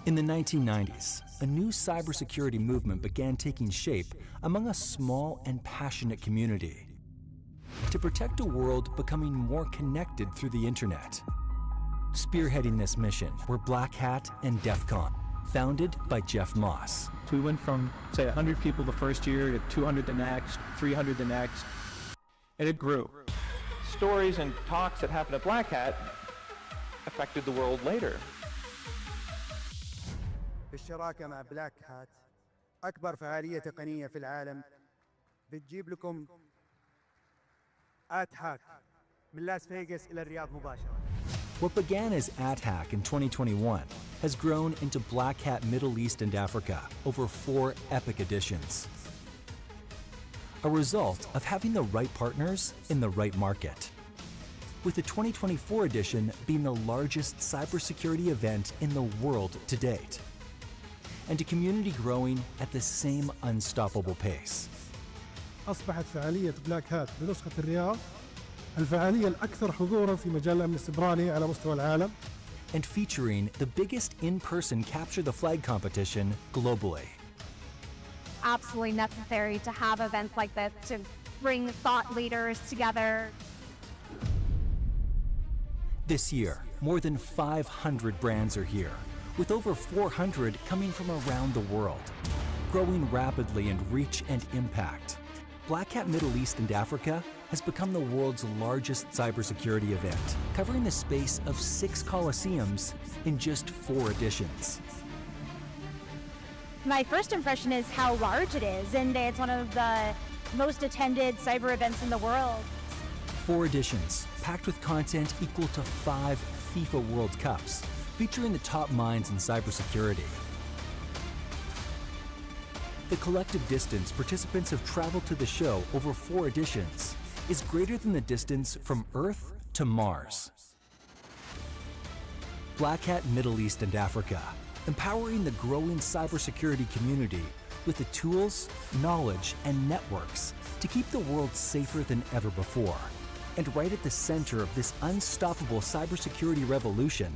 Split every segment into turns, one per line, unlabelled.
In the 1990s, a new cybersecurity movement began taking shape among a small and passionate community to protect a world becoming more connected through the internet. Spearheading this mission were Black Hat and DEF CON, founded by Jeff Moss.
We went from, say, 100 people the first year to 200 the next, 300 the next, and it grew. Stories and talks that happened at Black Hat affected the world later.
بالشراكة مع بلاك هات أكبر فعالية تقنية في العالم بتجيب لكم هاك من لاس فيغاس إلى الرياض مباشرة.
What began as @hack in 2021 has grown into Black Hat Middle East and Africa over 4 epic editions. A result of having the right partners in the right market. With the 2024 edition being the largest cybersecurity event in the world to date. And a community growing at the same unstoppable pace.
أصبحت فعالية بلاك هات بنسخة الرياض الفعالية الأكثر حضوراً في مجال الأمن السيبراني على مستوى العالم.
And featuring the biggest in-person capture the flag competition globally.
Absolutely necessary to have events like this to bring thought leaders together.
This year, more than 500 brands are here, with over 400 coming from around the world, growing rapidly in reach and impact. Black Hat Middle East and Africa has become the world's largest cybersecurity event, covering the space of 6 coliseums in just 4 editions.
My first impression is how large it is, and it's one of the most attended cyber events in the world.
4 editions, packed with content equal to 5 FIFA World Cups, featuring the top minds in cybersecurity. The collective distance participants have traveled to the show over 4 editions is greater than the distance from Earth to Mars. Black Hat Middle East and Africa, empowering the growing cybersecurity community with the tools, knowledge, and networks to keep the world safer than ever before. And right at the center of this unstoppable cybersecurity revolution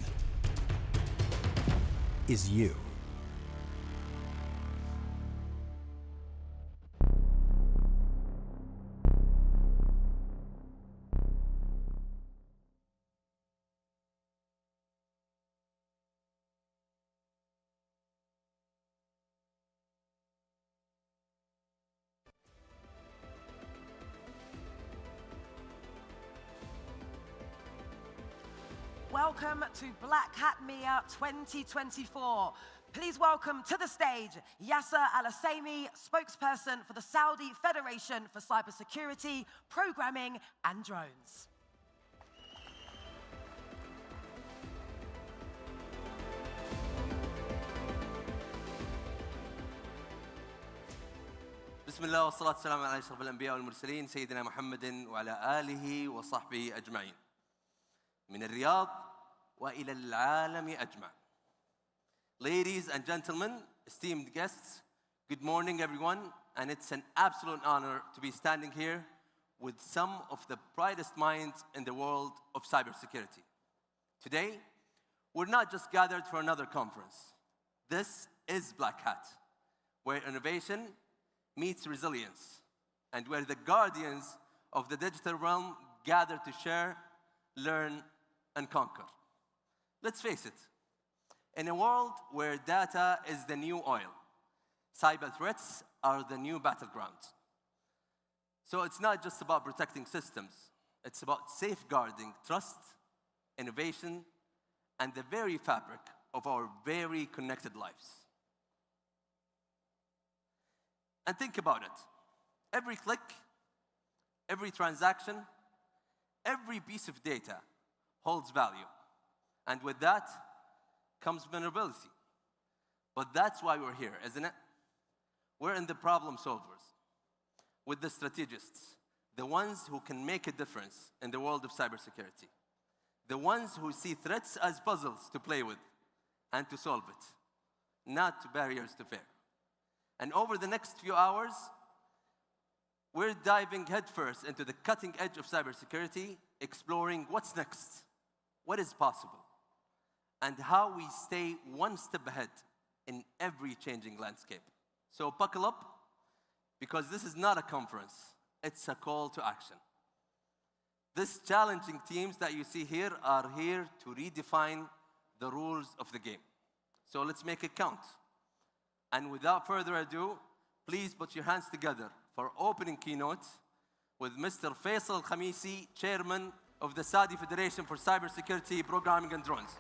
is you.
Welcome to Black Hat MEA 2024. Please welcome to the stage Yasser Al-Husseini, spokesperson for the Saudi Federation for Cybersecurity, Programming and Drones.
بسم الله والصلاة والسلام على أشرف الأنبياء والمرسلين سيدنا محمد وعلى آله وصحبه أجمعين. من الرياض وإلى العالم أجمع. Ladies and gentlemen, esteemed guests, good morning everyone, and it's an absolute honor to be standing here with some of the brightest minds in the world of cybersecurity. Today, we're not just gathered for another conference. This is Black Hat, where innovation meets resilience, and where the guardians of the digital realm gather to share, learn, and conquer. Let's face it, in a world where data is the new oil, cyber threats are the new battlegrounds. So it's not just about protecting systems, it's about safeguarding trust, innovation, and the very fabric of our very connected lives. And think about it. Every click, every transaction, every piece of data holds value. And with that comes vulnerability. But that's why we're here, isn't it? We're in the problem solvers, with the strategists, the ones who can make a difference in the world of cybersecurity, the ones who see threats as puzzles to play with and to solve it, not barriers to fear. And over the next few hours, we're diving headfirst into the cutting edge of cybersecurity, exploring what's next, what is possible, and how we stay one step ahead in every changing landscape. So buckle up, because this is not a conference, it's a call to action. These challenging teams that you see here are here to redefine the rules of the game. So let's make it count. And without further ado, please put your hands together for opening keynote with Mr. Faisal Al-Khamisi, Chairman of the Saudi Federation for Cybersecurity, Programming and Drones.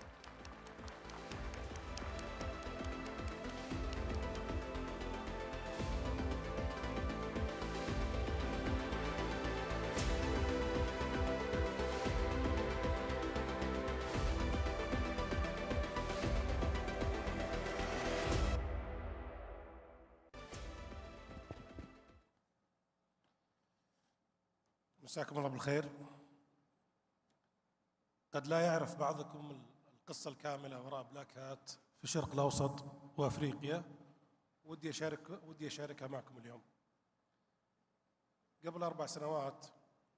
مساكم الله بالخير. قد لا يعرف بعضكم القصة الكاملة وراء بلاك هات في الشرق الأوسط وأفريقيا، ودي أشاركها معكم اليوم. قبل 4 سنوات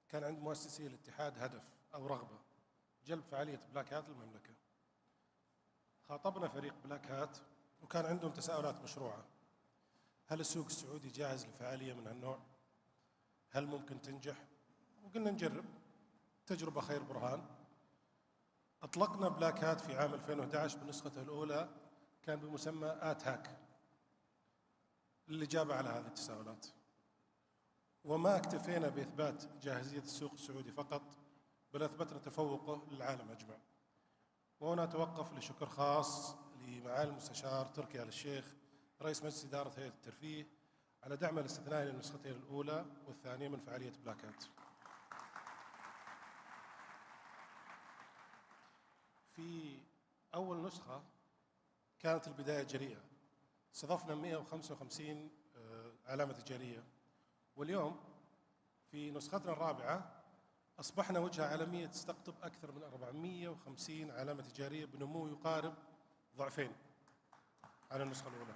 كان عند مؤسسي الاتحاد هدف أو رغبة جلب فعالية بلاك هات للمملكة. خاطبنا فريق بلاك هات وكان عندهم تساؤلات مشروعة. هل السوق السعودي جاهز لفعالية من هالنوع؟ هل ممكن تنجح؟ وقلنا نجرب، تجربة خير برهان. أطلقنا بلاك هات في عام 2011 بنسخته الأولى، كان بمسمى هاك للإجابة على هذه التساؤلات. وما اكتفينا بإثبات جاهزية السوق السعودي فقط، بل أثبتنا تفوقه للعالم أجمع. وهنا أتوقف لشكر خاص لمعالي المستشار تركي آل الشيخ رئيس مجلس إدارة هيئة الترفيه على دعمه الاستثنائي للنسختين الأولى والثانية من فعالية بلاك هات. في أول نسخة كانت البداية جريئة، استضفنا 155 علامة تجارية، واليوم في نسختنا الرابعة أصبحنا وجهة عالمية تستقطب أكثر من 450 علامة تجارية بنمو يقارب ضعفين على النسخة الأولى.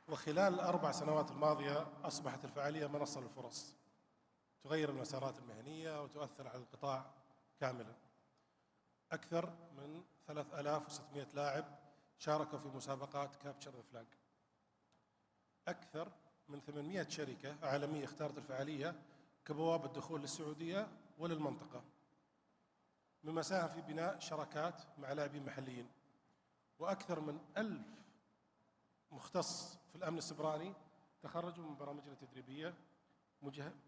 وخلال ال4 سنوات الماضية أصبحت الفعالية منصة للفرص تغير المسارات المهنية وتؤثر على القطاع كاملاً. أكثر من 3600 لاعب شاركوا في مسابقات كابتشر ذا فلاج. أكثر من 800 شركة عالمية اختارت الفعالية كبوابة دخول للسعودية وللمنطقة، مما ساهم في بناء شراكات مع لاعبين محليين. وأكثر من 1000 مختص في الأمن السبراني تخرجوا من برامجنا التدريبية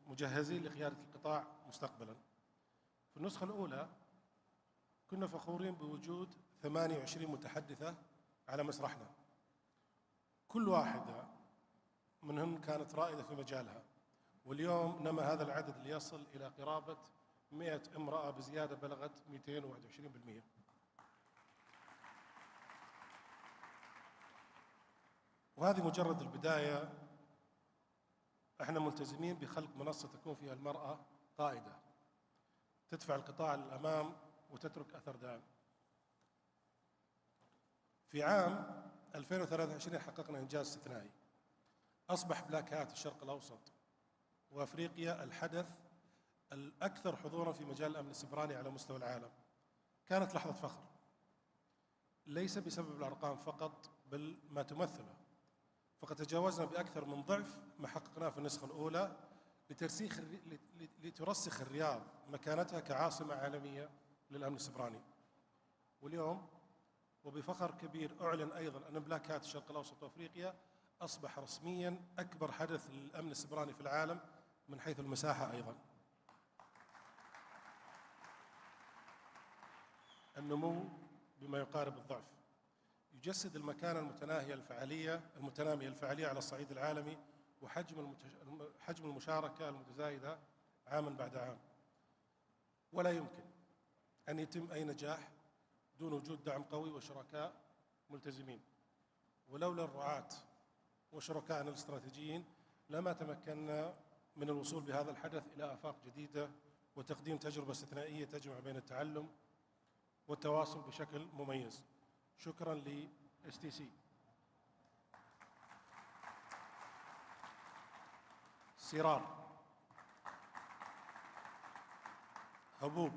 مجهزين لقيادة القطاع مستقبلاً. في النسخة الأولى كنا فخورين بوجود 28 متحدثة على مسرحنا، كل واحدة منهن كانت رائدة في مجالها. واليوم نما هذا العدد ليصل إلى قرابة 100 امرأة، بزيادة بلغت 221%. وهذه مجرد البداية. احنا ملتزمين بخلق منصة تكون فيها المرأة قائدة، تدفع القطاع للأمام وتترك أثر دائم. في عام 2023 حققنا إنجاز استثنائي. أصبح بلاك هات الشرق الأوسط وأفريقيا الحدث الأكثر حضوراً في مجال الأمن السبراني على مستوى العالم. كانت لحظة فخر، ليس بسبب الأرقام فقط بل ما تمثله، فقد تجاوزنا بأكثر من ضعف ما حققناه في النسخة الأولى لترسخ الرياض مكانتها كعاصمة عالمية للأمن السبراني. واليوم وبفخر كبير أعلن أيضاً أن بلاك هات الشرق الأوسط وأفريقيا أصبح رسمياً أكبر حدث للأمن السبراني في العالم من حيث المساحة. أيضاً النمو بما يقارب الضعف يجسد المكانة المتنامية الفعالية على الصعيد العالمي، وحجم المشاركة المتزايدة عاماً بعد عام. ولا يمكن أن يتم أي نجاح دون وجود دعم قوي وشركاء ملتزمين. ولولا الرعاة وشركائنا الاستراتيجيين لما تمكنا من الوصول بهذا الحدث إلى آفاق جديدة وتقديم تجربة استثنائية تجمع بين التعلم والتواصل بشكل مميز. شكراً ل-STC. سرار، هبوب،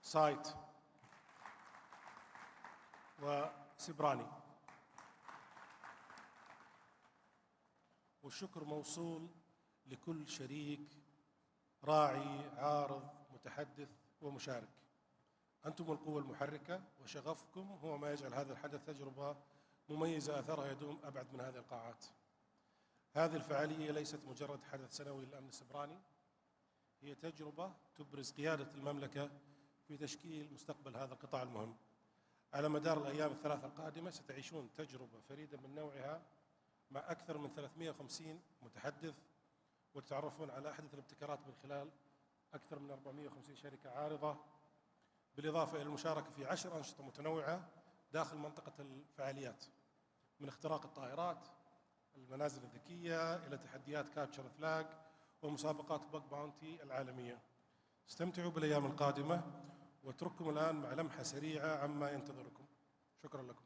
سايت، وسبراني. والشكر موصول لكل شريك، راعي، عارض، متحدث ومشارك. أنتم القوة المحركة، وشغفكم هو ما يجعل هذا الحدث تجربة مميزة أثرها يدوم أبعد من هذه القاعات. هذه الفعالية ليست مجرد حدث سنوي للأمن السبراني، هي تجربة تبرز قيادة المملكة في تشكيل مستقبل هذا القطاع المهم. على مدار الأيام الثلاثة القادمة ستعيشون تجربة فريدة من نوعها مع أكثر من 350 متحدث، وتتعرفون على أحدث الابتكارات من خلال أكثر من 450 شركة عارضة، بالإضافة إلى المشاركة في 10 أنشطة متنوعة داخل منطقة الفعاليات، من اختراق الطائرات، المنازل الذكية، إلى تحديات كابتشر فلاج ومسابقات بق باونتي العالمية. استمتعوا بالأيام القادمة، واترككم الآن مع لمحة سريعة عما ينتظركم. شكرا لكم.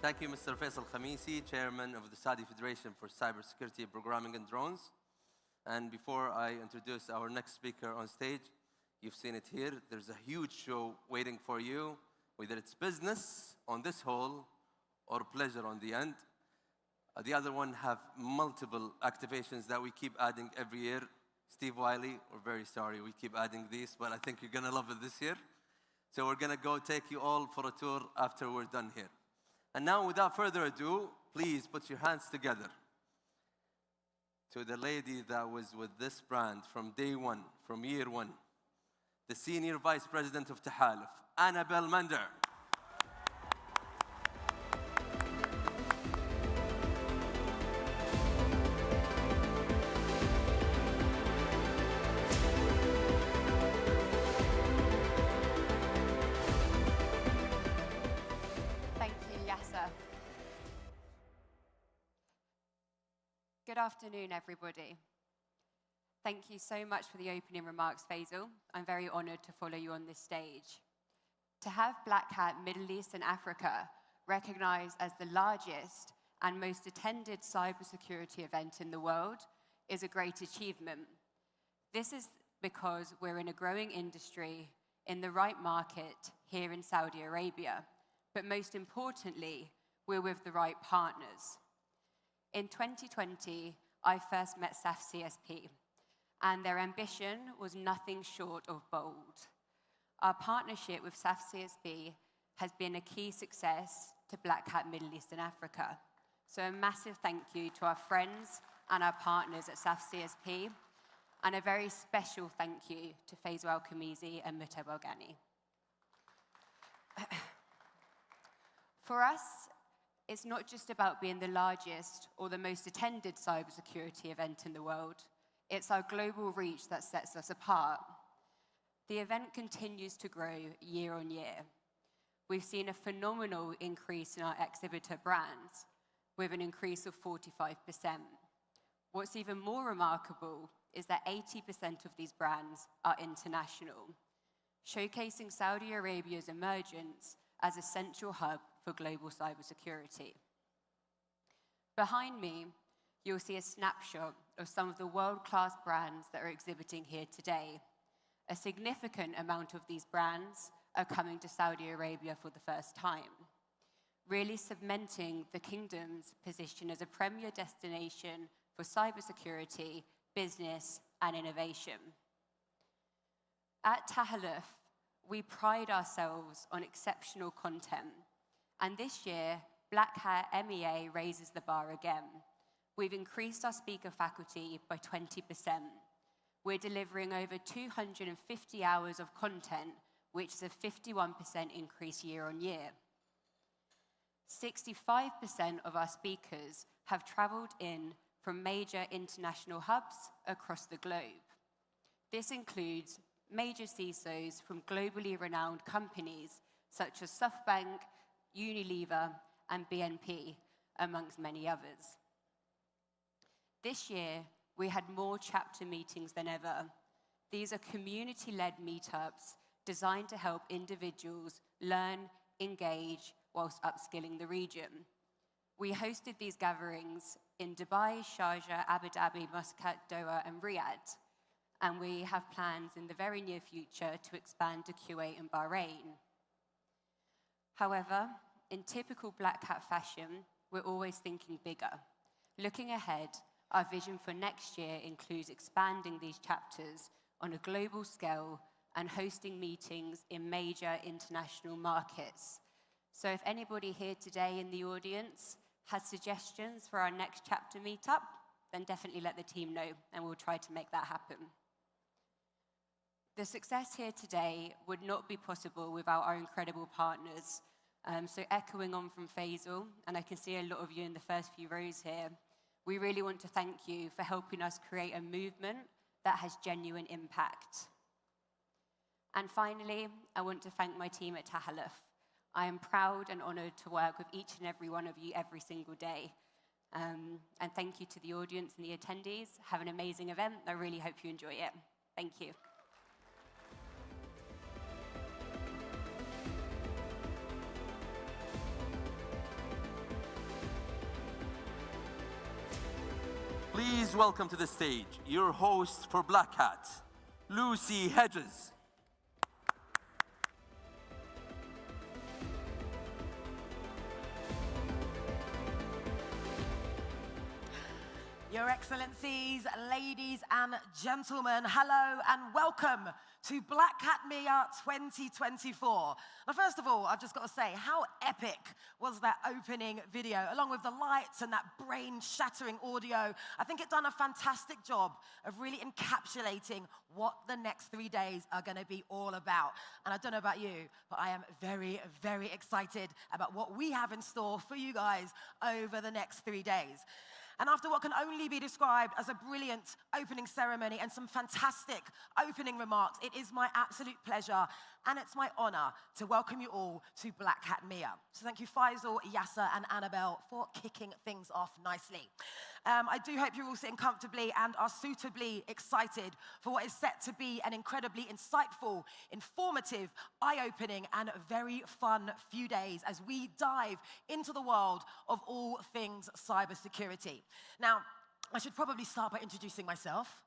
Thank you, Mr. Faisal Khamisi, Chairman of the Saudi Federation for Cybersecurity, Programming and Drones. And before I introduce our next speaker on stage, you've seen it here, there's a huge show waiting for you, whether it's business on this hall or pleasure on the end. The other one have multiple activations that we keep adding every year. Steve Wiley, we're very sorry we keep adding these, but I think you're gonna love it this year. So we're gonna go take you all for a tour after we're done here. And now, without further ado, please put your hands together to the lady that was with this brand from day one, from year one, the Senior Vice President of Tahal, Annabelle Mender.
Good afternoon, everybody. Thank you so much for the opening remarks, Faisal. I'm very honored to follow you on this stage. To have Black Hat Middle East and Africa recognized as the largest and most attended cybersecurity event in the world is a great achievement. This is because we're in a growing industry in the right market here in Saudi Arabia, but most importantly, we're with the right partners. In 2020, I first met SAF CSP, and their ambition was nothing short of bold. Our partnership with SAF CSP has been a key success to Black Hat Middle East and Africa. So a massive thank you to our friends and our partners at SAF CSP, and a very special thank you to Faisal Al-Khamisi and Mutab Al-Ghani. For us, it's not just about being the largest or the most attended cybersecurity event in the world. It's our global reach that sets us apart. The event continues to grow year on year. We've seen a phenomenal increase in our exhibitor brands, with an increase of 45%. What's even more remarkable is that 80% of these brands are international, showcasing Saudi Arabia's emergence as a central hub for global cybersecurity. Behind me, you'll see a snapshot of some of the world-class brands that are exhibiting here today. A significant amount of these brands are coming to Saudi Arabia for the first time, really cementing the kingdom's position as a premier destination for cybersecurity, business, and innovation. At Tahal, we pride ourselves on exceptional content, and this year, Black Hat MEA raises the bar again. We've increased our speaker faculty by 20%. We're delivering over 250 hours of content, which is a 51% increase year on year. 65% of our speakers have traveled in from major international hubs across the globe. This includes major CISOs from globally renowned companies such as SoftBank, Unilever, and BNP, amongst many others. This year, we had more chapter meetings than ever. These are community-led meetups designed to help individuals learn, engage, whilst upskilling the region. We hosted these gatherings in Dubai, Sharjah, Abu Dhabi, Muscat, Doha, and Riyadh. And we have plans in the very near future to expand to Kuwait and Bahrain. However, in typical Black Hat fashion, we're always thinking bigger. Looking ahead, our vision for next year includes expanding these chapters on a global scale and hosting meetings in major international markets. So if anybody here today in the audience has suggestions for our next chapter meetup, then definitely let the team know, and we'll try to make that happen. The success here today would not be possible without our incredible partners. So echoing on from Faisal, and I can see a lot of you in the first few rows here, we really want to thank you for helping us create a movement that has genuine impact. And finally, I want to thank my team at Tahal. I am proud and honored to work with each and every one of you every single day. And thank you to the audience and the attendees. Have an amazing event. I really hope you enjoy it. Thank you.
Please welcome to the stage your host for Black Hat, Lucy Hedges.
Your Excellencies, ladies and gentlemen, hello and welcome to Black Hat MEA 2024. Now, first of all, I've just got to say, how epic was that opening video, along with the lights and that brain-shattering audio? I think it's done a fantastic job of really encapsulating what the next 3 days are going to be all about. And I don't know about you, but I am very, very excited about what we have in store for you guys over the next 3 days. And after what can only be described as a brilliant opening ceremony and some fantastic opening remarks, it is my absolute pleasure and it's my honor to welcome you all to Black Hat MEA. So thank you, Faisal, Yasser, and Annabelle, for kicking things off nicely. I do hope you're all sitting comfortably and are suitably excited for what is set to be an incredibly insightful, informative, eye-opening, and very fun few days as we dive into the world of all things cybersecurity. Now, I should probably start by introducing myself.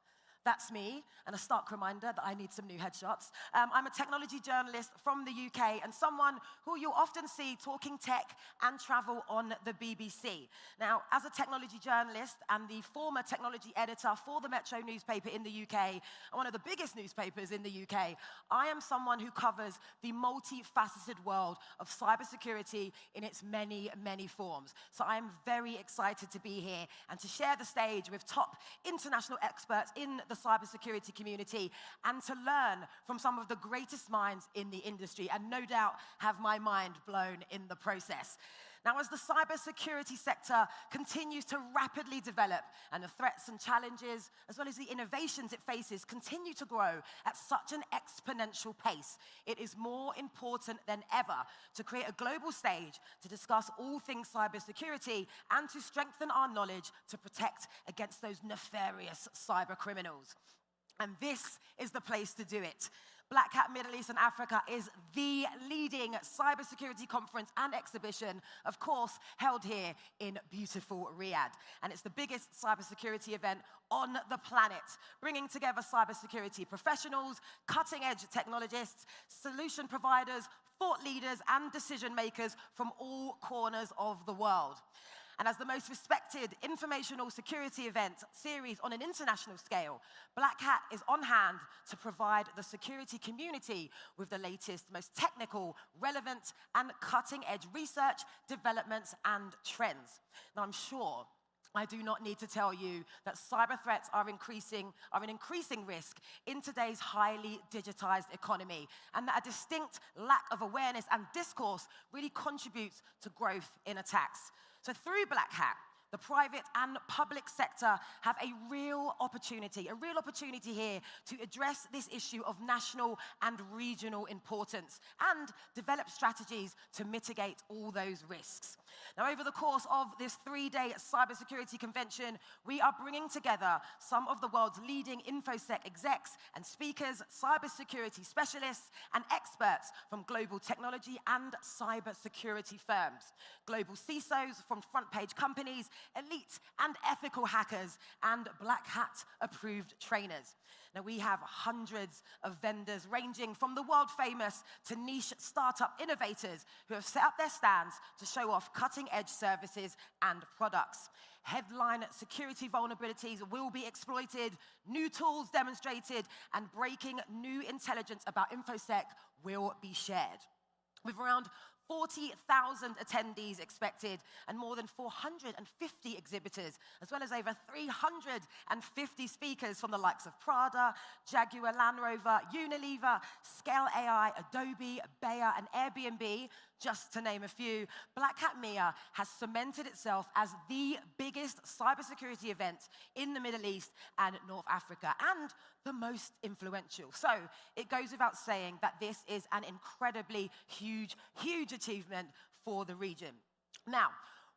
That's me, and a stark reminder that I need some new headshots. I'm a technology journalist from the UK and someone who you'll often see talking tech and travel on the BBC. Now, as a technology journalist and the former technology editor for the Metro newspaper in the UK, and one of the biggest newspapers in the UK, I am someone who covers the multifaceted world of cybersecurity in its many, many forms. So I am very excited to be here and to share the stage with top international experts in the cybersecurity community and to learn from some of the greatest minds in the industry and no doubt have my mind blown in the process. Now, as the cybersecurity sector continues to rapidly develop and the threats and challenges, as well as the innovations it faces, continue to grow at such an exponential pace, it is more important than ever to create a global stage to discuss all things cybersecurity and to strengthen our knowledge to protect against those nefarious cyber criminals. And this is the place to do it. Black Hat Middle East and Africa is the leading cybersecurity conference and exhibition, of course, held here in beautiful Riyadh. And it's the biggest cybersecurity event on the planet, bringing together cybersecurity professionals, cutting-edge technologists, solution providers, thought leaders, and decision makers from all corners of the world. And as the most respected informational security event series on an international scale, Black Hat is on hand to provide the security community with the latest, most technical, relevant, and cutting-edge research, developments, and trends. Now, I'm sure I do not need to tell you that cyber threats are an increasing risk in today's highly digitized economy, and that a distinct lack of awareness and discourse really contributes to growth in attacks. So through Black Hat, the private and public sector have a real opportunity here to address this issue of national and regional importance and develop strategies to mitigate all those risks. Now, over the course of this 3-day cybersecurity convention, we are bringing together some of the world's leading InfoSec execs and speakers, cybersecurity specialists, and experts from global technology and cybersecurity firms, global CISOs from front-page companies, elite and ethical hackers, and Black Hat-approved trainers. Now, we have hundreds of vendors ranging from the world-famous to niche startup innovators who have set up their stands to show off cutting-edge services and products. Headline security vulnerabilities will be exploited, new tools demonstrated, and breaking new intelligence about InfoSec will be shared. With around 40,000 attendees expected and more than 450 exhibitors, as well as over 350 speakers from the likes of Prada, Jaguar Land Rover, Unilever, Scale AI, Adobe, Bayer, and Airbnb, just to name a few. Black Hat MEA has cemented itself as the biggest cybersecurity event in the Middle East and North Africa, and the most influential. So it goes without saying that this is an incredibly huge achievement for the region. Now,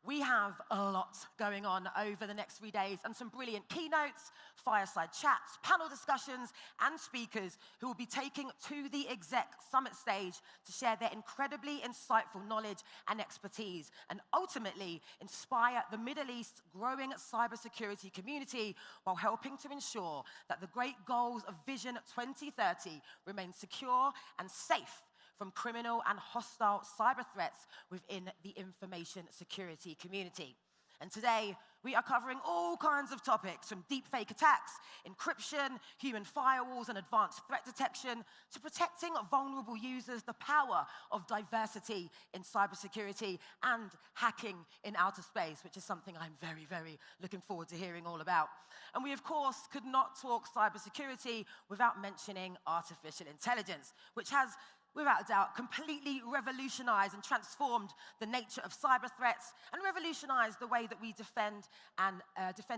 we have a lot going on over the next 3 days and some brilliant keynotes, fireside chats, panel discussions, and speakers who will be taking to the exec summit stage to share their incredibly insightful knowledge and expertise and ultimately inspire the Middle East's growing cybersecurity community while helping to ensure that the great goals of Vision 2030 remain secure and safe from criminal and hostile cyber threats within the information security community. And today, we are covering all kinds of topics from deepfake attacks, encryption, human firewalls, and advanced threat detection, to protecting vulnerable users, the power of diversity in cybersecurity, and hacking in outer space, which is something I'm very looking forward to hearing all about. And we, of course, could not talk cybersecurity without mentioning artificial intelligence, which has, without a doubt, completely revolutionized and transformed the nature of cyber threats and revolutionized the way that we defend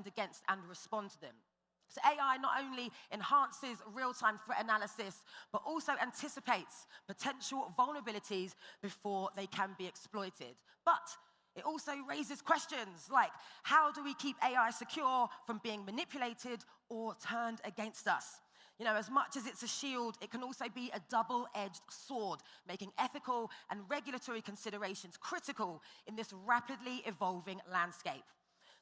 against and respond to them. So AI not only enhances real-time threat analysis, but also anticipates potential vulnerabilities before they can be exploited. But it also raises questions like, how do we keep AI secure from being manipulated or turned against us? You know, as much as it's a shield, it can also be a double-edged sword, making ethical and regulatory considerations critical in this rapidly evolving landscape.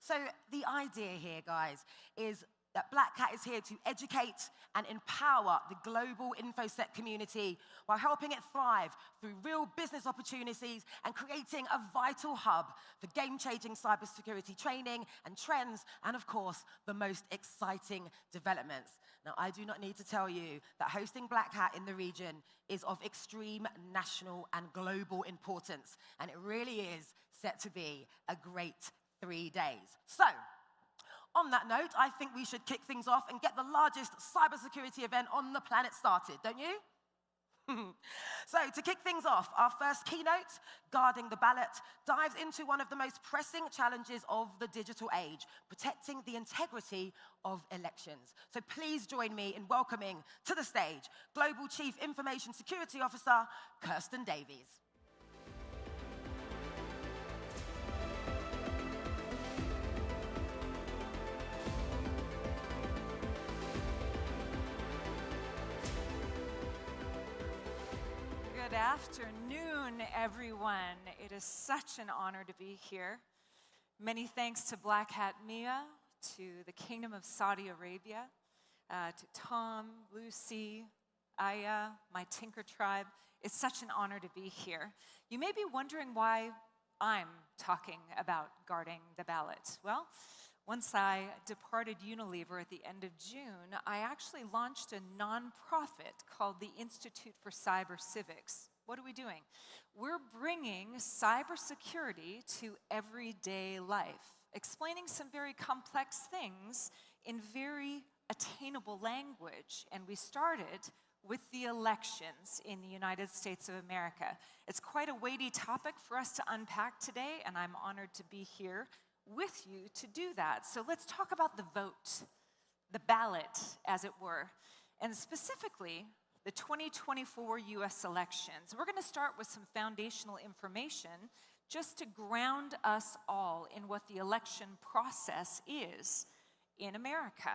So the idea here, guys, is that Black Hat is here to educate and empower the global InfoSec community while helping it thrive through real business opportunities and creating a vital hub for game-changing cybersecurity training and trends, and of course, the most exciting developments. Now, I do not need to tell you that hosting Black Hat in the region is of extreme national and global importance, and it really is set to be a great 3 days. So, on that note, I think we should kick things off and get the largest cybersecurity event on the planet started, don't you? So, to kick things off, our first keynote, Guarding the Ballot, dives into one of the most pressing challenges of the digital age, protecting the integrity of elections. So please join me in welcoming to the stage Global Chief Information Security Officer, Kirsten Davies.
Good afternoon, everyone. It is such an honor to be here. Many thanks to Black Hat MEA, to the Kingdom of Saudi Arabia, to Tom, Lucy, Aya, my Tinker tribe. It's such an honor to be here. You may be wondering why I'm talking about guarding the ballot. Well, once I departed Unilever at the end of June, I actually launched a nonprofit called the Institute for Cyber Civics. What are we doing? We're bringing cybersecurity to everyday life, explaining some very complex things in very attainable language. And we started with the elections in the United States of America. It's quite a weighty topic for us to unpack today, and I'm honored to be here with you to do that. So let's talk about the vote, the ballot, as it were, and specifically the 2024 US elections. We're going to start with some foundational information just to ground us all in what the election process is in America.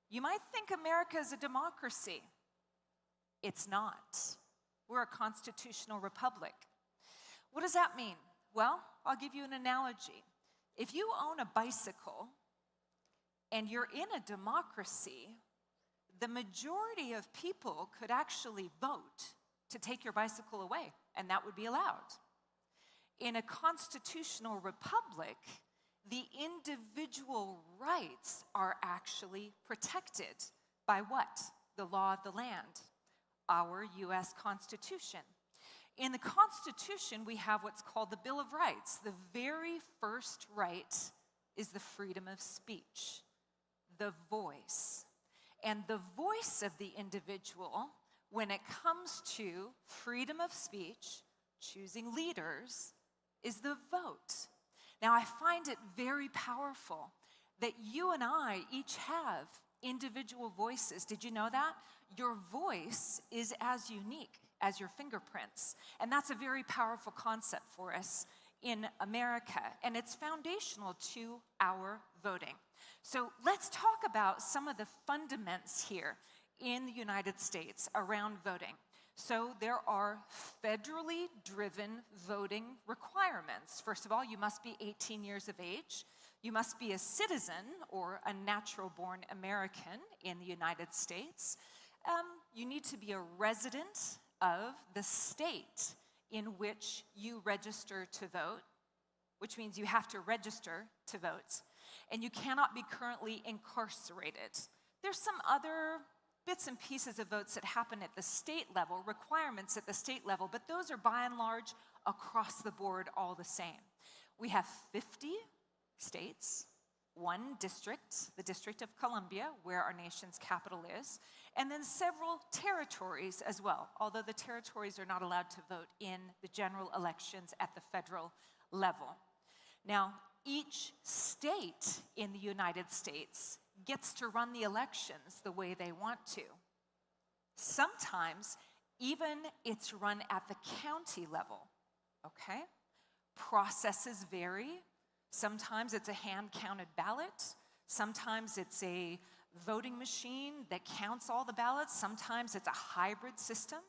You might think America is a democracy. It's not. We're a constitutional republic. What does that mean? Well, I'll give you an analogy. If you own a bicycle and you're in a democracy, the majority of people could actually vote to take your bicycle away, and that would be allowed. In a constitutional republic, the individual rights are actually protected by what? The law of the land, our US Constitution. In the Constitution, we have what's called the Bill of Rights. The very first right is the freedom of speech, the voice. And the voice of the individual, when it comes to freedom of speech, choosing leaders, is the vote. Now, I find it very powerful that you and I each have individual voices. Did you know that? Your voice is as unique as your fingerprints. And that's a very powerful concept for us in America, and it's foundational to our voting. So let's talk about some of the fundamentals here in the United States around voting. So there are federally driven voting requirements. First of all, you must be 18 years of age. You must be a citizen or a natural-born American in the United States. You need to be a resident of the state in which you register to vote, which means you have to register to vote. And you cannot be currently incarcerated. There's some other bits and pieces of votes that happen at the state level, requirements at the state level, but those are by and large across the board all the same. We have 50 states, one district, the District of Columbia, where our nation's capital is, and then several territories as well, although the territories are not allowed to vote in the general elections at the federal level. Now, each state in the United States gets to run the elections the way they want to. Sometimes, even it's run at the county level, okay? Processes vary. Sometimes it's a hand-counted ballot. Sometimes it's a voting machine that counts all the ballots. Sometimes it's a hybrid system.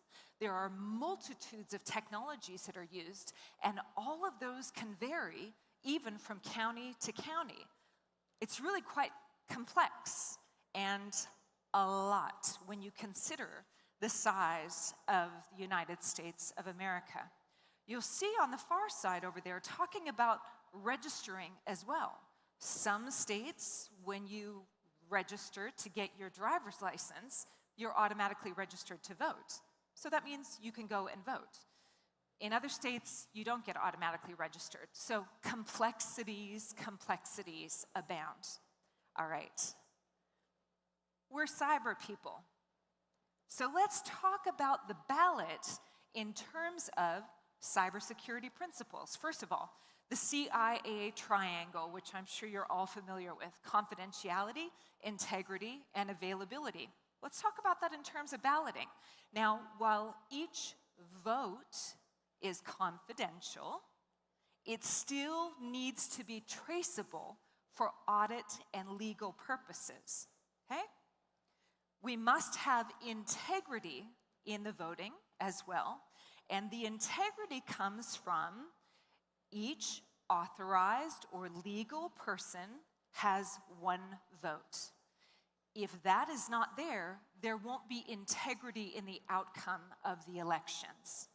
There are multitudes of technologies that are used, and all of those can vary even from county to county. It's really quite complex and a lot when you consider the size of the United States of America. You'll see on the far side over there talking about registering as well. Some states, when you register to get your driver's license, you're automatically registered to vote. So that means you can go and vote. In other states, you don't get automatically registered. So complexities abound. All right. We're cyber people. So let's talk about the ballot in terms of cybersecurity principles. First of all, the CIA triangle, which I'm sure you're all familiar with: confidentiality, integrity, and availability. Let's talk about that in terms of balloting. Now, while each vote is confidential, it still needs to be traceable for audit and legal purposes, okay? We must have integrity in the voting as well, and the integrity comes from each authorized or legal person has one vote. If that is not there, there won't be integrity in the outcome of the elections.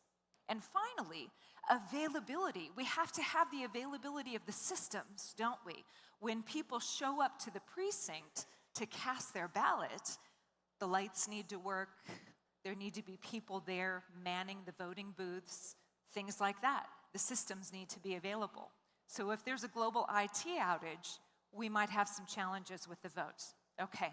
And finally, availability. We have to have the availability of the systems, don't we? When people show up to the precinct to cast their ballot, the lights need to work, there need to be people there manning the voting booths, things like that. The systems need to be available. So if there's a global IT outage, we might have some challenges with the votes. Okay.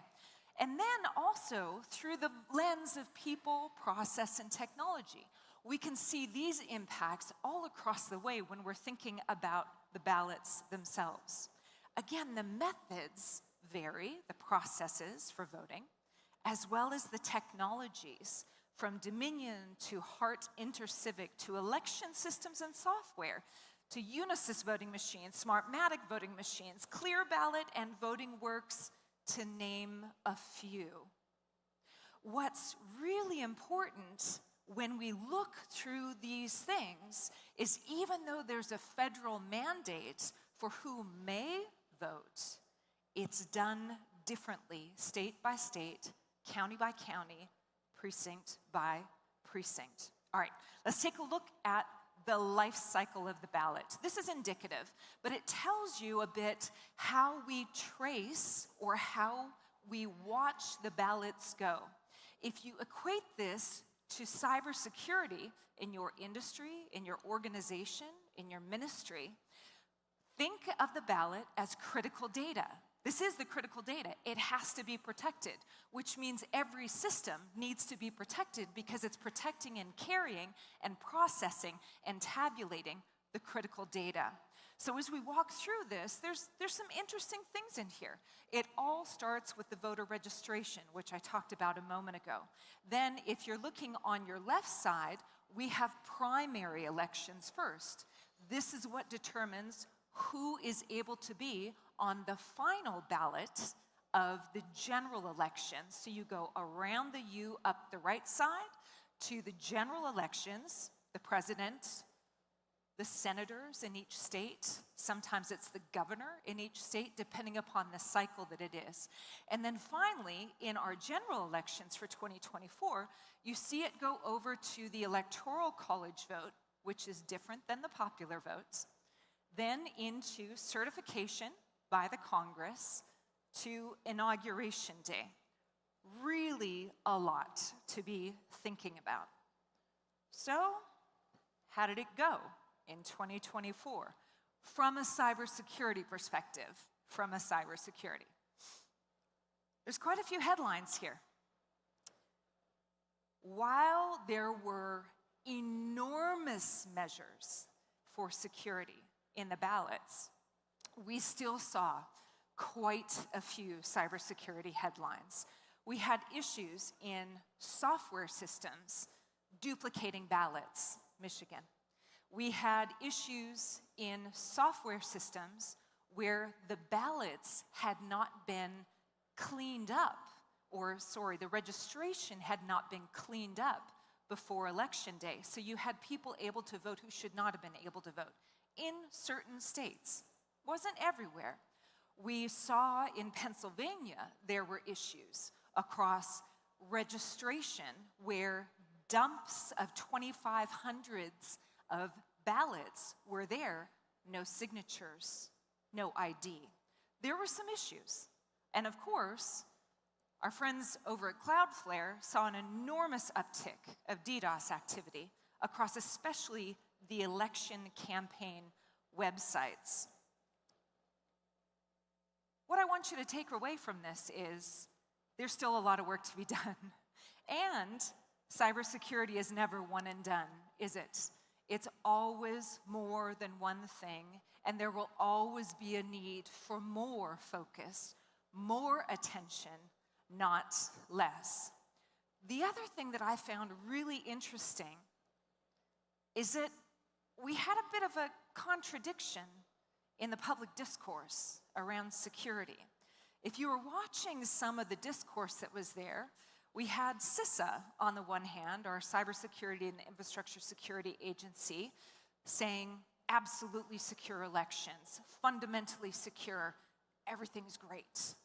And then also, through the lens of people, process, and technology, we can see these impacts all across the way when we're thinking about the ballots themselves. Again, the methods vary, the processes for voting, as well as the technologies, from Dominion to Hart Intercivic to election systems and software, to Unisys voting machines, Smartmatic voting machines, Clear Ballot, and Voting Works, to name a few. What's really important when we look through these things is, even though there's a federal mandate for who may vote, it's done differently, state by state, county by county, precinct by precinct. All right, let's take a look at the life cycle of the ballot. This is indicative, but it tells you a bit how we trace or how we watch the ballots go. If you equate this to cybersecurity in your industry, in your organization, in your ministry, think of the ballot as critical data. This is the critical data. It has to be protected, which means every system needs to be protected because it's protecting and carrying and processing and tabulating the critical data. So as we walk through this, there's some interesting things in here. It all starts with the voter registration, which I talked about a moment ago. Then, if you're looking on your left side, we have primary elections first. This is what determines who is able to be on the final ballot of the general elections. So you go around the U up the right side to the general elections, the president, the senators in each state. Sometimes it's the governor in each state, depending upon the cycle that it is. And then finally, in our general elections for 2024, you see it go over to the Electoral College vote, which is different than the popular votes, then into certification by the Congress to Inauguration Day. Really a lot to be thinking about. So, how did it go in 2024? From a cybersecurity perspective, There's quite a few headlines here. While there were enormous measures for security in the ballots, we still saw quite a few cybersecurity headlines. We had issues in software systems duplicating ballots, Michigan. We had issues in software systems where the ballots had not been cleaned up, the registration had not been cleaned up before Election Day. So you had people able to vote who should not have been able to vote in certain states. Wasn't everywhere. We saw in Pennsylvania there were issues across registration where dumps of 2,500s of ballots were there, no signatures, no ID. There were some issues. And of course, our friends over at Cloudflare saw an enormous uptick of DDoS activity across especially the election campaign websites. What I want you to take away from this is there's still a lot of work to be done. And cybersecurity is never one and done, is it? It's always more than one thing, and there will always be a need for more focus, more attention, not less. The other thing that I found really interesting is that we had a bit of a contradiction in the public discourse around security. If you were watching some of the discourse that was there, we had CISA on the one hand, our Cybersecurity and Infrastructure Security Agency, saying absolutely secure elections, fundamentally secure, everything's great.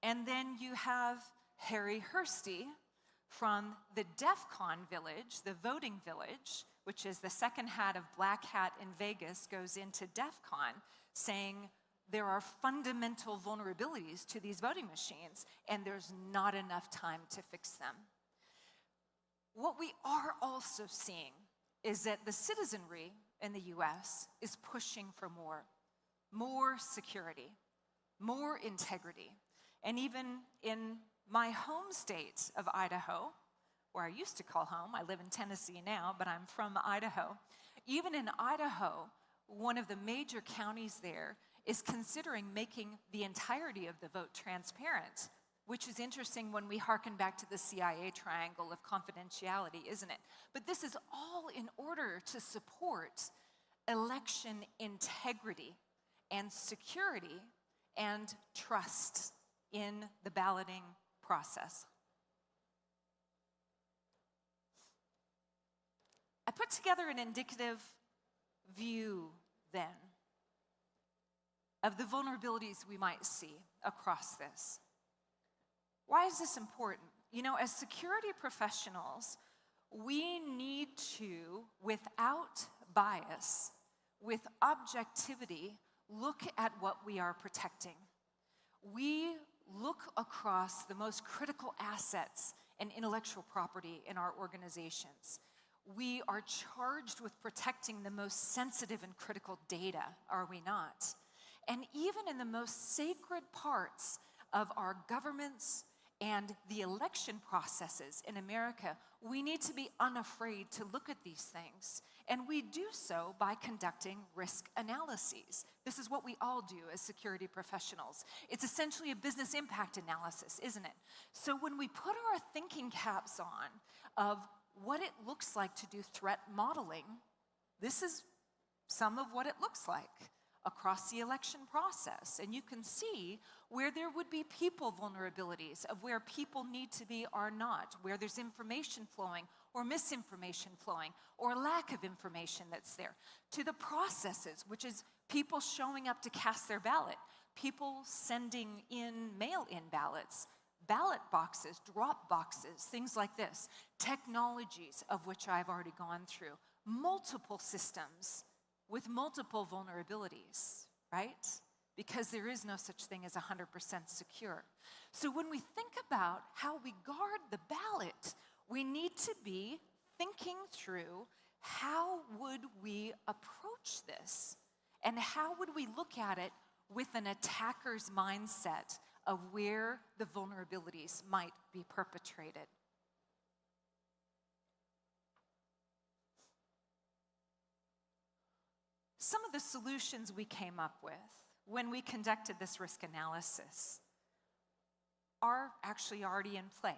And then you have Harry Hursty from the DEF CON village, the voting village, which is the second hat of Black Hat in Vegas, goes into DEF CON, saying there are fundamental vulnerabilities to these voting machines, and there's not enough time to fix them. What we are also seeing is that the citizenry in the US is pushing for more security, more integrity. And even in my home state of Idaho, where I used to call home, I live in Tennessee now, but I'm from Idaho. Even in Idaho, one of the major counties there is considering making the entirety of the vote transparent, which is interesting when we hearken back to the CIA triangle of confidentiality, isn't it? But this is all in order to support election integrity and security and trust in the balloting process. I put together an indicative view then of the vulnerabilities we might see across this. Why is this important? You know, as security professionals, we need to, without bias, with objectivity, look at what we are protecting. We look across the most critical assets and intellectual property in our organizations. We are charged with protecting the most sensitive and critical data, are we not? And even in the most sacred parts of our governments and the election processes in America, we need to be unafraid to look at these things. And we do so by conducting risk analyses. This is what we all do as security professionals. It's essentially a business impact analysis, isn't it? So when we put our thinking caps on of what it looks like to do threat modeling, this is some of what it looks like across the election process. And you can see where there would be people vulnerabilities, of where people need to be or not, where there's information flowing or misinformation flowing or lack of information that's there, to the processes, which is people showing up to cast their ballot, people sending in mail-in ballots, ballot boxes, drop boxes, things like this, technologies of which I've already gone through, multiple systems with multiple vulnerabilities, right? Because there is no such thing as 100% secure. So when we think about how we guard the ballot, we need to be thinking through how would we approach this, and how would we look at it with an attacker's mindset of where the vulnerabilities might be perpetrated. Some of the solutions we came up with when we conducted this risk analysis are actually already in play.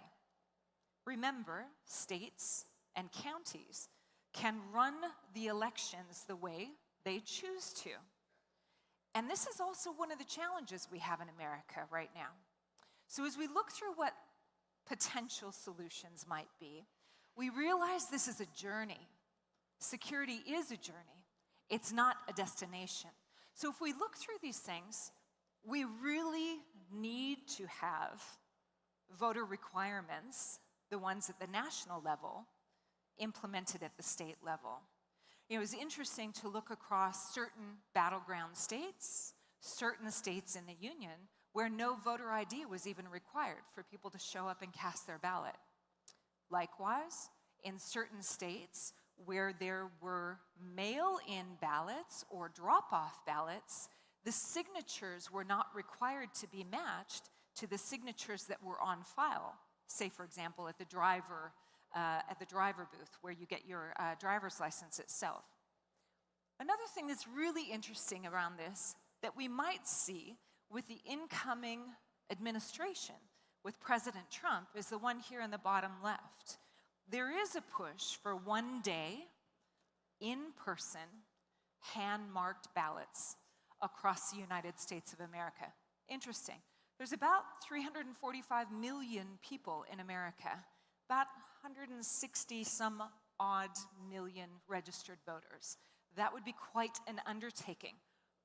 Remember, states and counties can run the elections the way they choose to. And this is also one of the challenges we have in America right now. So as we look through what potential solutions might be, we realize this is a journey. Security is a journey. It's not a destination. So if we look through these things, we really need to have voter requirements, the ones at the national level, implemented at the state level. It was interesting to look across certain battleground states, certain states in the union, where no voter ID was even required for people to show up and cast their ballot. Likewise, in certain states where there were mail-in ballots or drop-off ballots, the signatures were not required to be matched to the signatures that were on file. say, for example, at the driver booth where you get your driver's license itself. Another thing that's really interesting around this that we might see with the incoming administration with President Trump is the one here in the bottom left. There is a push for one-day, in-person, hand-marked ballots across the United States of America. Interesting. There's about 345 million people in America, about 160 some odd million registered voters. That would be quite an undertaking.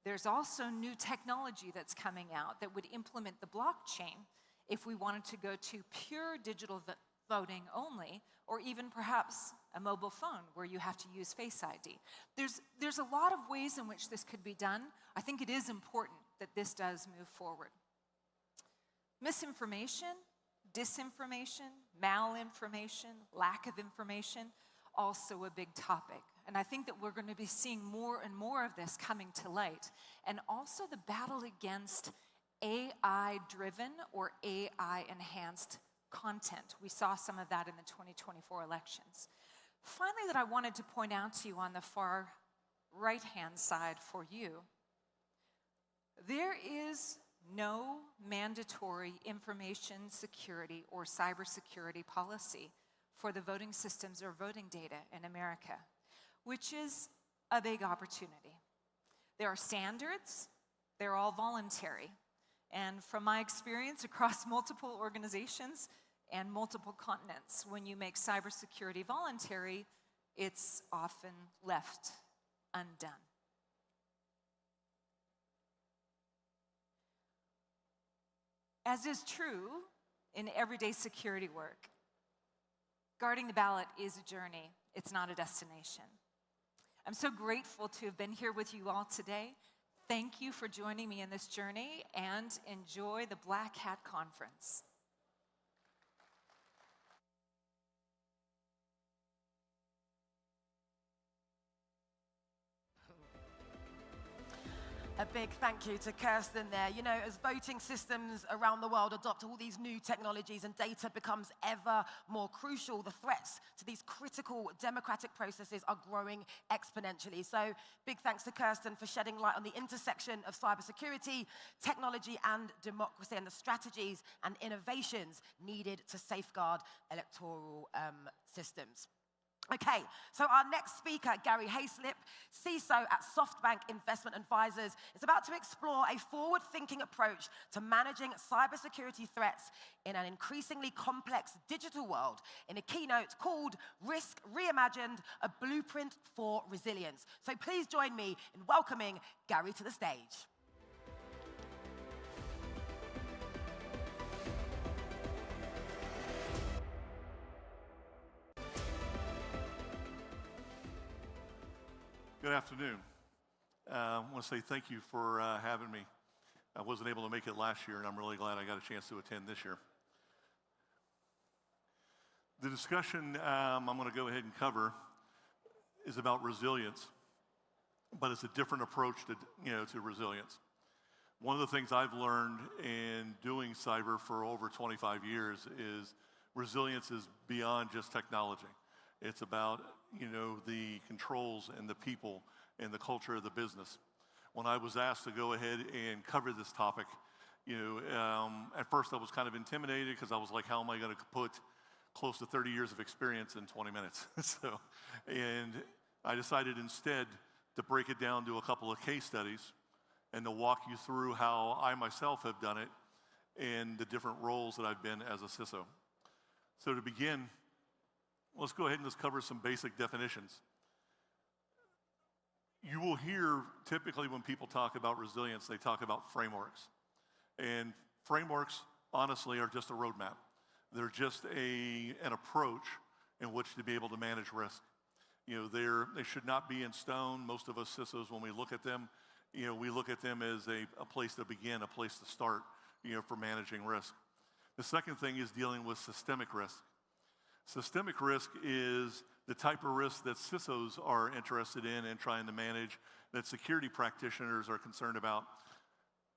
There's also new technology that's coming out that would implement the blockchain if we wanted to go to pure digital voting only, or even perhaps a mobile phone where you have to use Face ID. There's a lot of ways in which this could be done. I think it is important that this does move forward. Misinformation, disinformation, malinformation, lack of information, also a big topic. And I think that we're going to be seeing more and more of this coming to light. And also the battle against AI-driven or AI-enhanced content. We saw some of that in the 2024 elections. Finally, that I wanted to point out to you on the far right-hand side for you, there is no mandatory information security or cybersecurity policy for the voting systems or voting data in America, which is a big opportunity. There are standards, they're all voluntary. And from my experience across multiple organizations and multiple continents, when you make cybersecurity voluntary, it's often left undone. As is true in everyday security work, guarding the ballot is a journey, it's not a destination. I'm so grateful to have been here with you all today. Thank you for joining me in this journey, and enjoy the Black Hat Conference.
A big thank you to Kirsten there. You know, as voting systems around the world adopt all these new technologies and data becomes ever more crucial, the threats to these critical democratic processes are growing exponentially. So big thanks to Kirsten for shedding light on the intersection of cybersecurity, technology, and democracy, and the strategies and innovations needed to safeguard electoral systems. Okay, so our next speaker, Gary Hayslip, CISO at SoftBank Investment Advisors, is about to explore a forward-thinking approach to managing cybersecurity threats in an increasingly complex digital world in a keynote called Risk Reimagined, a Blueprint for Resilience. So please join me in welcoming Gary to the stage.
Good afternoon. I want to say thank you for having me. I wasn't able to make it last year, and I'm really glad I got a chance to attend this year. The discussion I'm going to go ahead and cover is about resilience, but it's a different approach to resilience. One of the things I've learned in doing cyber for over 25 years is resilience is beyond just technology. It's about, the controls and the people and the culture of the business. When I was asked to go ahead and cover this topic, at first I was kind of intimidated because I was like, how am I going to put close to 30 years of experience in 20 minutes? And I decided instead to break it down to a couple of case studies and to walk you through how I myself have done it and the different roles that I've been as a CISO. So to begin, let's go ahead and just cover some basic definitions. You will hear typically when people talk about resilience, they talk about frameworks. And frameworks, honestly, are just a roadmap. They're just an approach in which to be able to manage risk. They should not be in stone. Most of us CISOs, when we look at them, we look at them as a place to begin, a place to start, for managing risk. The second thing is dealing with systemic risk. Systemic risk is the type of risk that CISOs are interested in and trying to manage, that security practitioners are concerned about.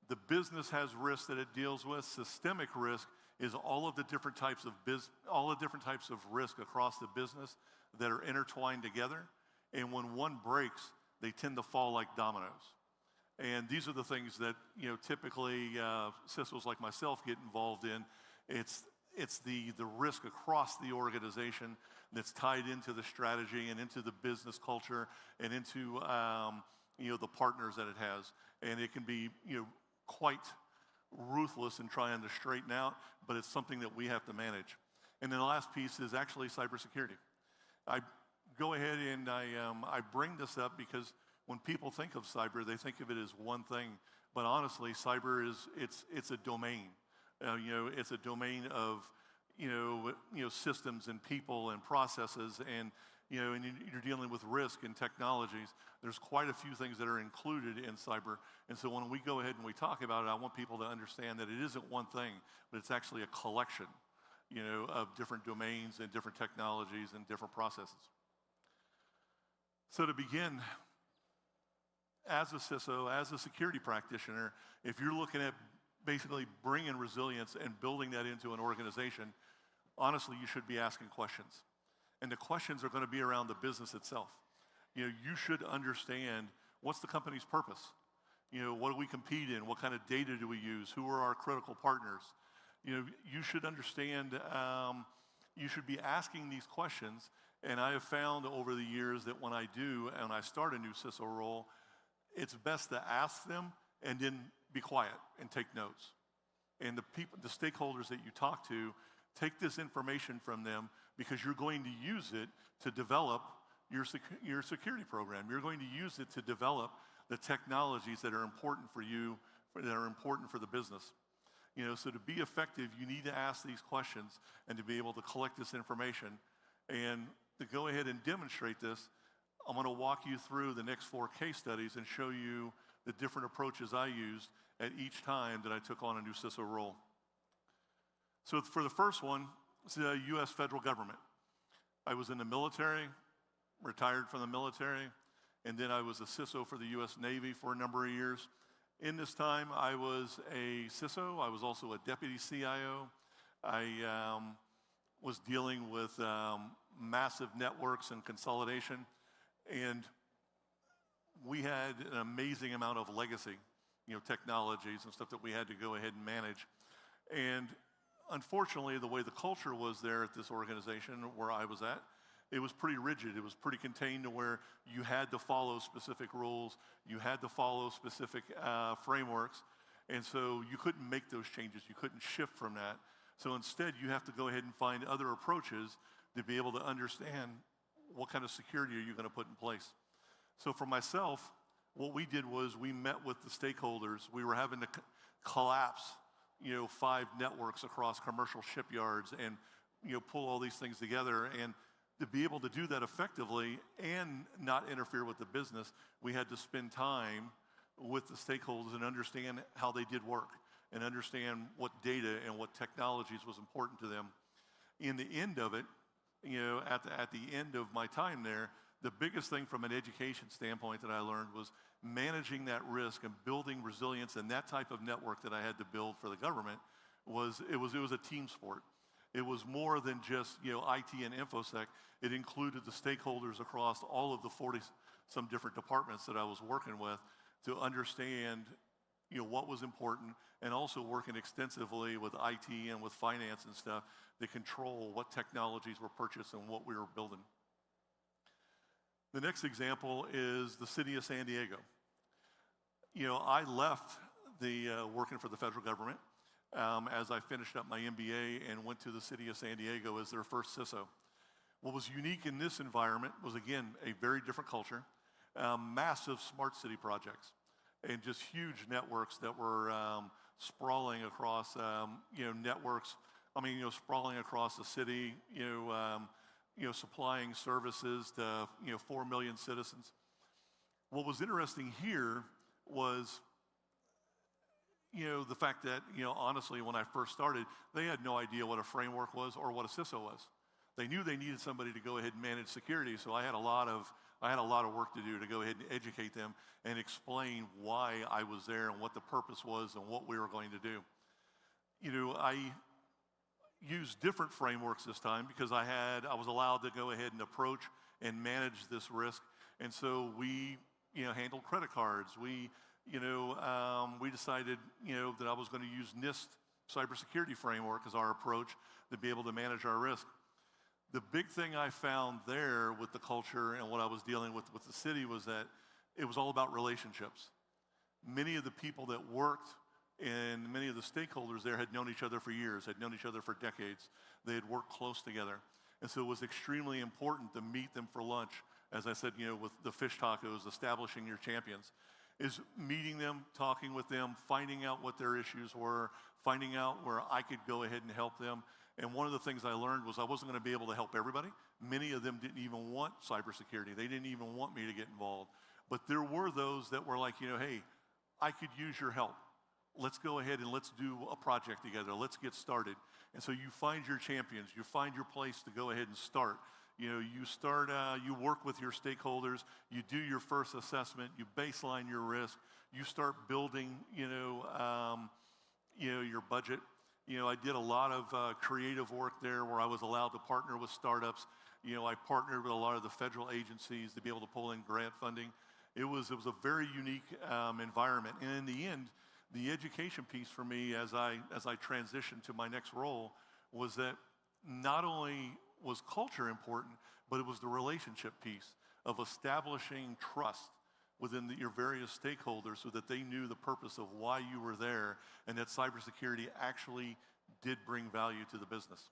The business has risk that it deals with. Systemic risk is all of the different types of risk across the business that are intertwined together. And when one breaks, they tend to fall like dominoes. And these are the things that, typically CISOs like myself get involved in. It's the risk across the organization that's tied into the strategy and into the business culture and into the partners that it has. And it can be quite ruthless in trying to straighten out, but it's something that we have to manage. And then the last piece is actually cybersecurity. I go ahead and I bring this up because when people think of cyber, they think of it as one thing. But honestly, cyber it's a domain. It's a domain of systems and people and processes, and and you're dealing with risk and technologies. There's quite a few things that are included in cyber, and so when we go ahead and we talk about it, I want people to understand that it isn't one thing, but it's actually a collection, of different domains and different technologies and different processes. So to begin, as a CISO, as a security practitioner, if you're looking at basically bringing resilience and building that into an organization, honestly, you should be asking questions. And the questions are going to be around the business itself. You should understand, what's the company's purpose? What do we compete in? What kind of data do we use? Who are our critical partners? You should understand, you should be asking these questions. And I have found over the years that when I do, and I start a new CISO role, it's best to ask them and then be quiet and take notes. And the stakeholders that you talk to, take this information from them, because you're going to use it to develop your security program. You're going to use it to develop the technologies that are important for you, that are important for the business. So to be effective, you need to ask these questions and to be able to collect this information. And to go ahead and demonstrate this, I'm going to walk you through the next 4 case studies and show you the different approaches I used at each time that I took on a new CISO role. So for the first one, it's the U.S. federal government. I was in the military, retired from the military, and then I was a CISO for the U.S. Navy for a number of years. In this time, I was a CISO. I was also a deputy CIO. I was dealing with massive networks and consolidation, and we had an amazing amount of legacy, technologies and stuff that we had to go ahead and manage. And unfortunately, the way the culture was there at this organization where I was at, it was pretty rigid. It was pretty contained to where you had to follow specific rules. You had to follow specific frameworks. And so you couldn't make those changes. You couldn't shift from that. So instead, you have to go ahead and find other approaches to be able to understand what kind of security are you going to put in place. So for myself, what we did was we met with the stakeholders. We were having to collapse 5 networks across commercial shipyards and pull all these things together. And to be able to do that effectively and not interfere with the business, we had to spend time with the stakeholders and understand how they did work and understand what data and what technologies was important to them. In the end of it, at the end of my time there, the biggest thing from an education standpoint that I learned was managing that risk and building resilience, and that type of network that I had to build for the government was a team sport. It was more than just IT and InfoSec. It included the stakeholders across all of the 40-some different departments that I was working with to understand what was important, and also working extensively with IT and with finance and stuff to control what technologies were purchased and what we were building. The next example is the city of San Diego. I left working for the federal government as I finished up my MBA and went to the city of San Diego as their first CISO. What was unique in this environment was, again, a very different culture, massive smart city projects, and just huge networks that were sprawling across, networks. Sprawling across the city, supplying services to 4 million citizens. What was interesting here was the fact that honestly, when I first started, they had no idea what a framework was or what a CISO was. They knew they needed somebody to go ahead and manage security, so I had a lot of work to do to go ahead and educate them and explain why I was there and what the purpose was and what we were going to do. used different frameworks this time because I was allowed to go ahead and approach and manage this risk. And so we, handled credit cards. We decided, that I was going to use NIST cybersecurity framework as our approach to be able to manage our risk. The big thing I found there with the culture and what I was dealing with the city was that it was all about relationships. Many of the people that worked and many of the stakeholders there had known each other for years, had known each other for decades. They had worked close together. And so it was extremely important to meet them for lunch. As I said, with the fish tacos, establishing your champions, is meeting them, talking with them, finding out what their issues were, finding out where I could go ahead and help them. And one of the things I learned was I wasn't going to be able to help everybody. Many of them didn't even want cybersecurity. They didn't even want me to get involved. But there were those that were like, hey, I could use your help. Let's go ahead and let's do a project together. Let's get started. And so you find your champions. You find your place to go ahead and start. You start, you work with your stakeholders. You do your first assessment. You baseline your risk. You start building, your budget. I did a lot of creative work there where I was allowed to partner with startups. I partnered with a lot of the federal agencies to be able to pull in grant funding. It was a very unique environment. And in the end, the education piece for me as I transitioned to my next role was that not only was culture important, but it was the relationship piece of establishing trust within your various stakeholders so that they knew the purpose of why you were there and that cybersecurity actually did bring value to the business.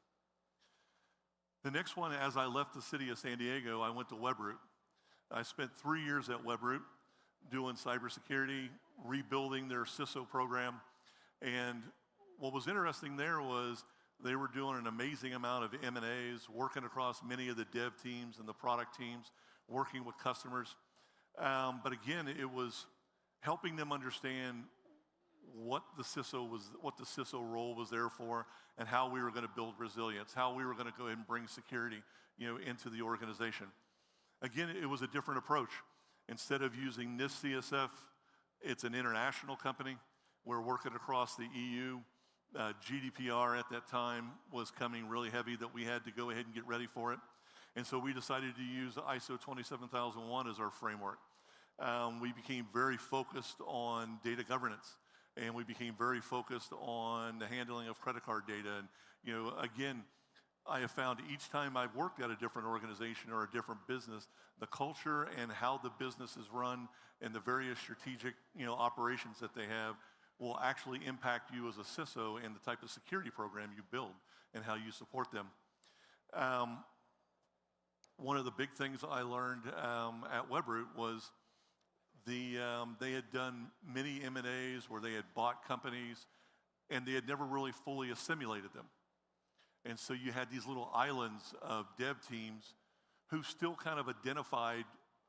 The next one, as I left the city of San Diego, I went to Webroot. I spent 3 years at Webroot doing cybersecurity, rebuilding their CISO program. And what was interesting there was they were doing an amazing amount of M&As, working across many of the dev teams and the product teams, working with customers. But again, it was helping them understand what the CISO role was there for, and how we were going to build resilience, how we were going to go ahead and bring security, into the organization. Again, it was a different approach. Instead of using NIST CSF, it's an international company. We're working across the EU. GDPR at that time was coming really heavy that we had to go ahead and get ready for it. And so we decided to use ISO 27001 as our framework. We became very focused on data governance, and we became very focused on the handling of credit card data. And again, I have found each time I've worked at a different organization or a different business, the culture and how the business is run and the various strategic operations that they have will actually impact you as a CISO and the type of security program you build and how you support them. One of the big things I learned at Webroot was they had done many M&As where they had bought companies and they had never really fully assimilated them. And so you had these little islands of dev teams who still kind of identified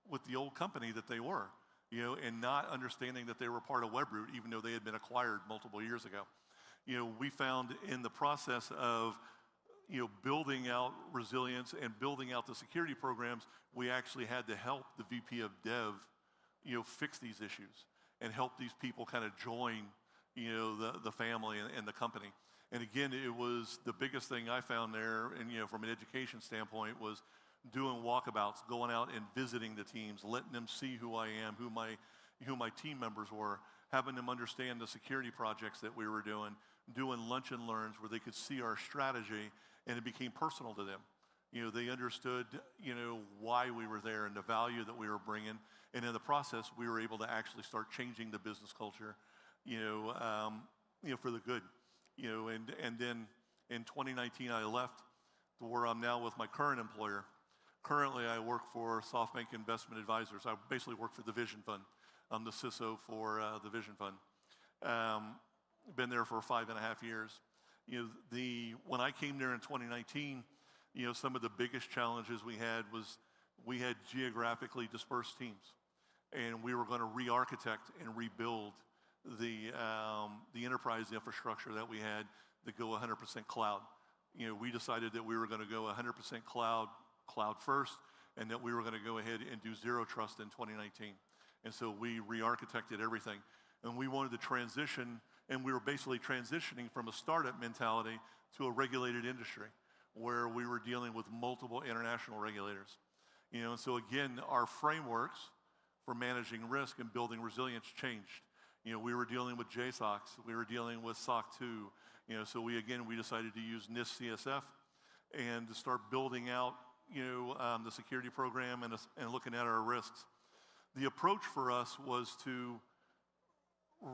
with the old company that they were, and not understanding that they were part of Webroot, even though they had been acquired multiple years ago. We found in the process of, building out resilience and building out the security programs, we actually had to help the VP of Dev, fix these issues and help these people kind of join, the family and the company. And again, it was the biggest thing I found there, and from an education standpoint, was doing walkabouts, going out and visiting the teams, letting them see who I am, who my team members were, having them understand the security projects that we were doing lunch and learns where they could see our strategy, and it became personal to them. They understood, why we were there and the value that we were bringing, and in the process, we were able to actually start changing the business culture, for the good. And then in 2019, I left to where I'm now with my current employer. Currently, I work for SoftBank Investment Advisors. I basically work for the Vision Fund. I'm the CISO for the Vision Fund. Been there for 5.5 years. When I came there in 2019, some of the biggest challenges we had was we had geographically dispersed teams, and we were going to re-architect and rebuild the enterprise infrastructure that we had to go 100% cloud. We decided that we were going to go 100% cloud first, and that we were going to go ahead and do zero trust in 2019. And so we re-architected everything. And we wanted to transition, And we were basically transitioning from a startup mentality to a regulated industry where we were dealing with multiple international regulators. And so again, our frameworks for managing risk and building resilience changed. We were dealing with JSOX, we were dealing with SOC 2. So we decided to use NIST CSF and to start building out, the security program and looking at our risks. The approach for us was to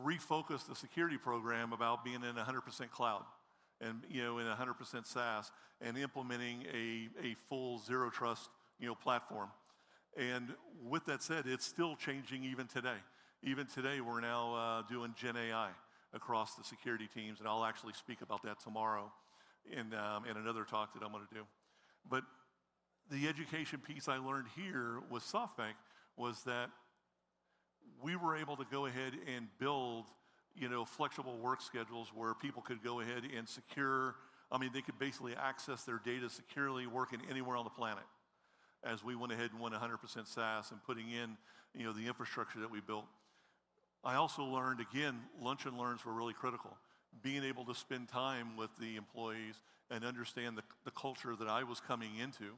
refocus the security program about being in 100% cloud and in 100% SaaS and implementing a full zero trust platform. And with that said, it's still changing even today. Even today, we're now doing Gen AI across the security teams, and I'll actually speak about that tomorrow in another talk that I'm going to do. But the education piece I learned here with SoftBank was that we were able to go ahead and build, flexible work schedules where people could go ahead and they could basically access their data securely working anywhere on the planet as we went ahead and went 100% SaaS and putting in, the infrastructure that we built. I also learned, again, lunch and learns were really critical. Being able to spend time with the employees and understand the culture that I was coming into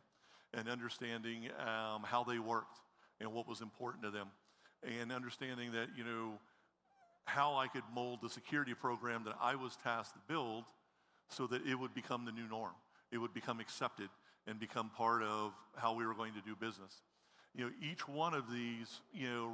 and understanding how they worked and what was important to them. And understanding that, how I could mold the security program that I was tasked to build so that it would become the new norm. It would become accepted and become part of how we were going to do business. Each one of these,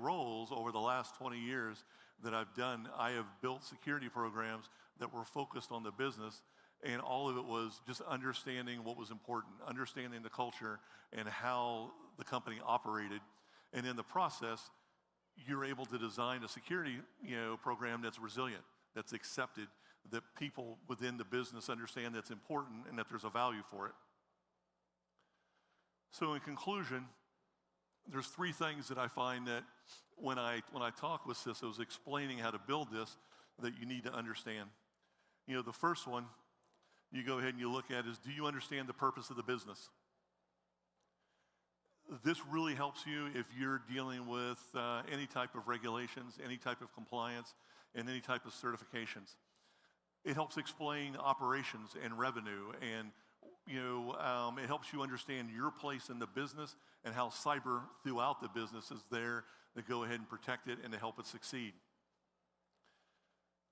roles over the last 20 years that I've done, I have built security programs that were focused on the business, and all of it was just understanding what was important, understanding the culture and how the company operated. And in the process, you're able to design a security, program that's resilient, that's accepted, that people within the business understand that's important and that there's a value for it. So in conclusion, there's three things that I find that when I talk with CISOs explaining how to build this, that you need to understand. The first one you go ahead and you look at is, do you understand the purpose of the business? This really helps you if you're dealing with any type of regulations, any type of compliance, and any type of certifications. It helps explain operations and revenue, and it helps you understand your place in the business and how cyber throughout the business is there to go ahead and protect it and to help it succeed.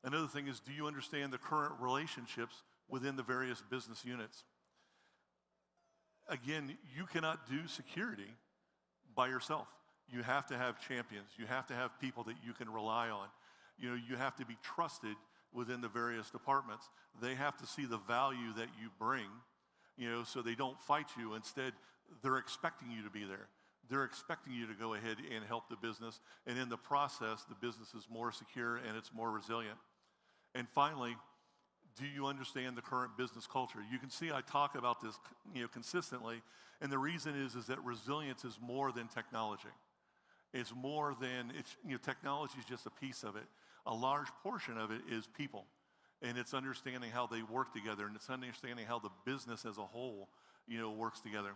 Another thing is, do you understand the current relationships within the various business units? Again, you cannot do security by yourself. You have to have champions. You have to have people that you can rely on. You have to be trusted within the various departments. They have to see the value that you bring, so they don't fight you. Instead, they're expecting you to be there. They're expecting you to go ahead and help the business. And in the process, the business is more secure and it's more resilient. And finally, do you understand the current business culture? You can see I talk about this, consistently, and the reason is that resilience is more than technology. It's more than technology is just a piece of it. A large portion of it is people, and it's understanding how they work together, and it's understanding how the business as a whole, works together.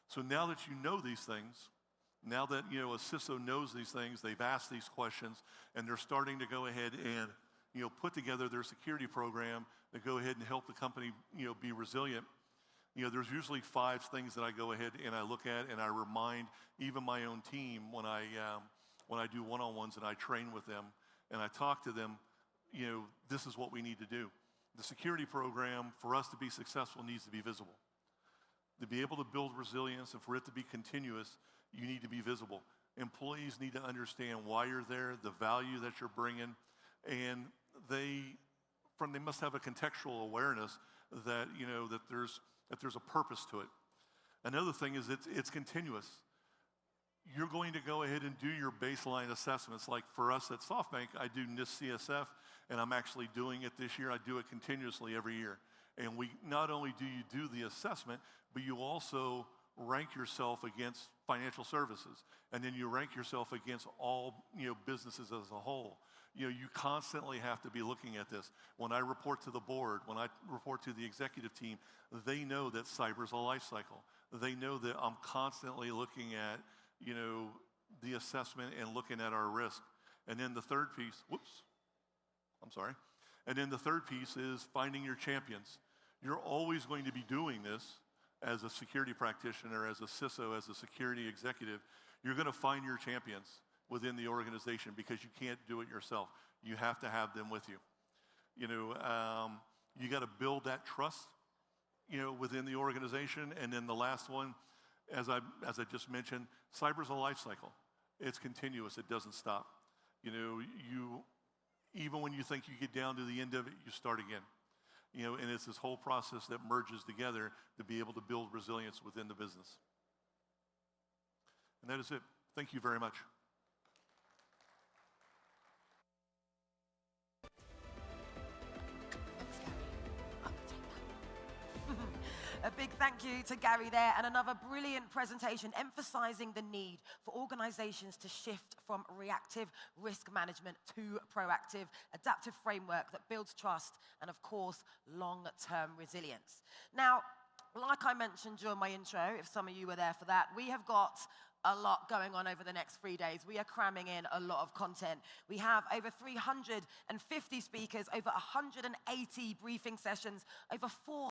So now that you know these things, now that a CISO knows these things, they've asked these questions, and they're starting to go ahead and put together their security program to go ahead and help the company be resilient. There's usually 5 things that I go ahead and I look at, and I remind even my own team when I do one-on-ones and I train with them and I talk to them. This is what we need to do. The security program, for us to be successful, needs to be visible. To be able to build resilience and for it to be continuous, you need to be visible. Employees need to understand why you're there, the value that you're bringing, and they must have a contextual awareness that that there's a purpose to it. Another thing is it's continuous. You're going to go ahead and do your baseline assessments. Like for us at SoftBank, I do NIST CSF, and I'm actually doing it this year. I do it continuously every year. And we not only do you do the assessment, but you also rank yourself against financial services, and then you rank yourself against all businesses as a whole. You constantly have to be looking at this. When I report to the board, when I report to the executive team, they know that cyber is a life cycle. They know that I'm constantly looking at the assessment and looking at our risk. And then the third piece, And then the third piece is finding your champions. You're always going to be doing this as a security practitioner, as a CISO, as a security executive. You're going to find your champions within the organization because you can't do it yourself. You have to have them with you. You know, you got to build that trust, you know, within the organization. And then the last one, as I just mentioned, cyber's a life cycle. It's continuous. It doesn't stop. You know, even when you think you get down to the end of it, you start again. You know, and it's this whole process that merges together to be able to build resilience within the business. And that is it. Thank you very much.
A big thank you to Gary there, and another brilliant presentation emphasizing the need for organizations to shift from reactive risk management to proactive, adaptive framework that builds trust and, of course, long-term resilience. Now, like I mentioned during my intro, if some of you were there for that, we have got a lot going on over the next 3 days. We are cramming in a lot of content. We have over 350 speakers, over 180 briefing sessions, over 4